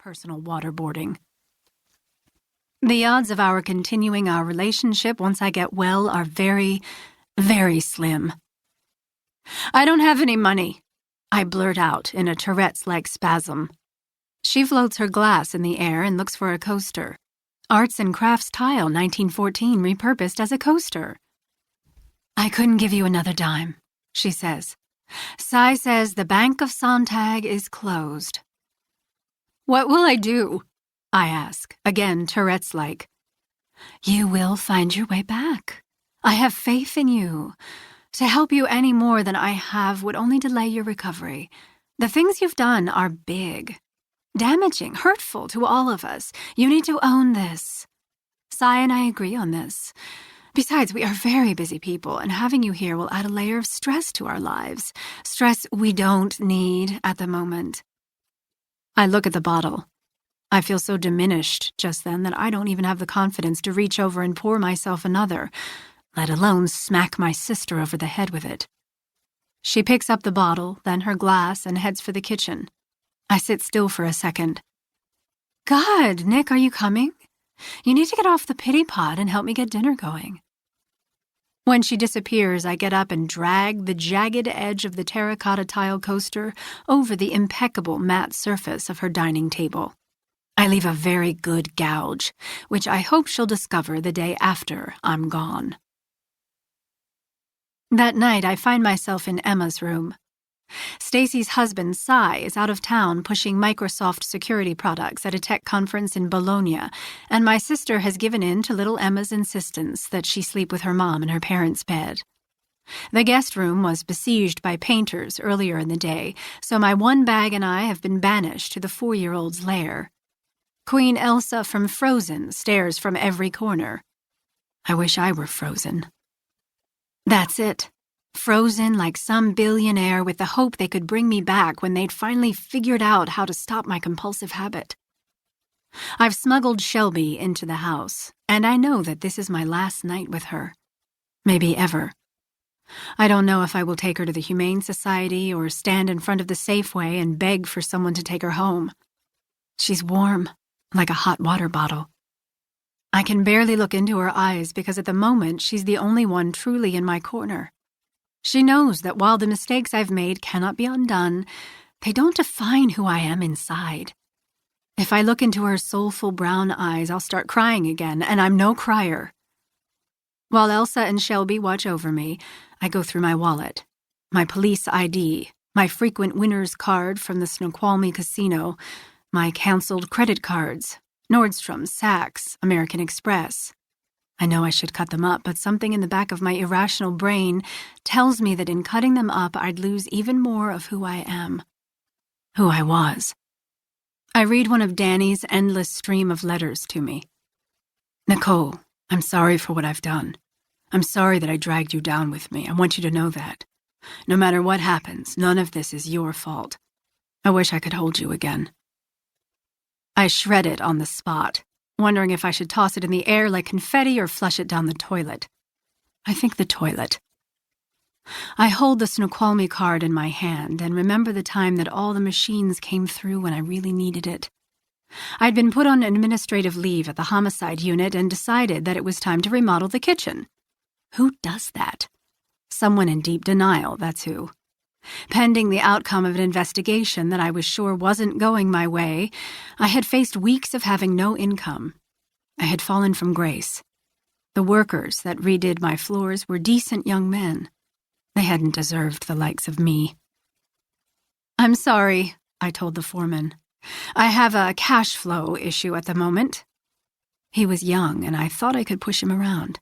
personal waterboarding. The odds of our continuing our relationship once I get well are very, very slim. I don't have any money, I blurt out in a Tourette's-like spasm. She floats her glass in the air and looks for a coaster. Arts and Crafts Tile 1914 repurposed as a coaster. I couldn't give you another dime, she says. Cy says the Bank of Sontag is closed. What will I do? I ask, again Tourette's-like. You will find your way back. I have faith in you. To help you any more than I have would only delay your recovery. The things you've done are big, damaging, hurtful to all of us. You need to own this. Cy and I agree on this. Besides, we are very busy people, and having you here will add a layer of stress to our lives. Stress we don't need at the moment. I look at the bottle. I feel so diminished just then that I don't even have the confidence to reach over and pour myself another, let alone smack my sister over the head with it. She picks up the bottle, then her glass, and heads for the kitchen. I sit still for a second. God, Nick, are you coming? You need to get off the pity pot and help me get dinner going. When she disappears, I get up and drag the jagged edge of the terracotta tile coaster over the impeccable matte surface of her dining table. I leave a very good gouge, which I hope she'll discover the day after I'm gone. That night, I find myself in Emma's room. Stacy's husband, Cy, is out of town pushing Microsoft security products at a tech conference in Bologna, and my sister has given in to little Emma's insistence that she sleep with her mom in her parents' bed. The guest room was besieged by painters earlier in the day, so my one bag and I have been banished to the 4-year-old's lair. Queen Elsa from Frozen stares from every corner. I wish I were frozen. That's it. Frozen like some billionaire with the hope they could bring me back when they'd finally figured out how to stop my compulsive habit. I've smuggled Shelby into the house, and I know that this is my last night with her. Maybe ever. I don't know if I will take her to the Humane Society or stand in front of the Safeway and beg for someone to take her home. She's warm, like a hot water bottle. I can barely look into her eyes because at the moment she's the only one truly in my corner. She knows that while the mistakes I've made cannot be undone, they don't define who I am inside. If I look into her soulful brown eyes, I'll start crying again, and I'm no crier. While Elsa and Shelby watch over me, I go through my wallet, my police ID, my frequent winner's card from the Snoqualmie Casino, my canceled credit cards, Nordstrom, Saks, American Express. I know I should cut them up, but something in the back of my irrational brain tells me that in cutting them up, I'd lose even more of who I am, who I was. I read one of Danny's endless stream of letters to me. Nicole, I'm sorry for what I've done. I'm sorry that I dragged you down with me. I want you to know that. No matter what happens, none of this is your fault. I wish I could hold you again. I shred it on the spot, wondering if I should toss it in the air like confetti or flush it down the toilet. I think the toilet. I hold the Snoqualmie card in my hand and remember the time that all the machines came through when I really needed it. I'd been put on administrative leave at the homicide unit and decided that it was time to remodel the kitchen. Who does that? Someone in deep denial, that's who. Pending the outcome of an investigation that I was sure wasn't going my way, I had faced weeks of having no income. I had fallen from grace. The workers that redid my floors were decent young men. They hadn't deserved the likes of me. I'm sorry, I told the foreman. I have a cash flow issue at the moment. He was young, and I thought I could push him around.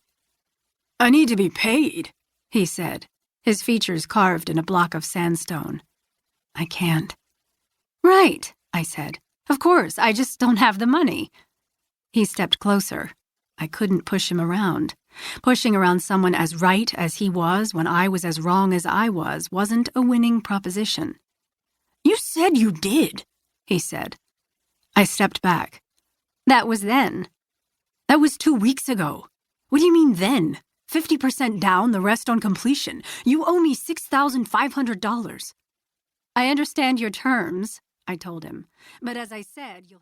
I need to be paid, he said, his features carved in a block of sandstone. I can't. Right, I said. Of course, I just don't have the money. He stepped closer. I couldn't push him around. Pushing around someone as right as he was when I was as wrong as I was wasn't a winning proposition. You said you did, he said. I stepped back. That was then. That was 2 weeks ago. What do you mean then? 50% down, the rest on completion. You owe me $6,500. I understand your terms, I told him. But as I said, you'll...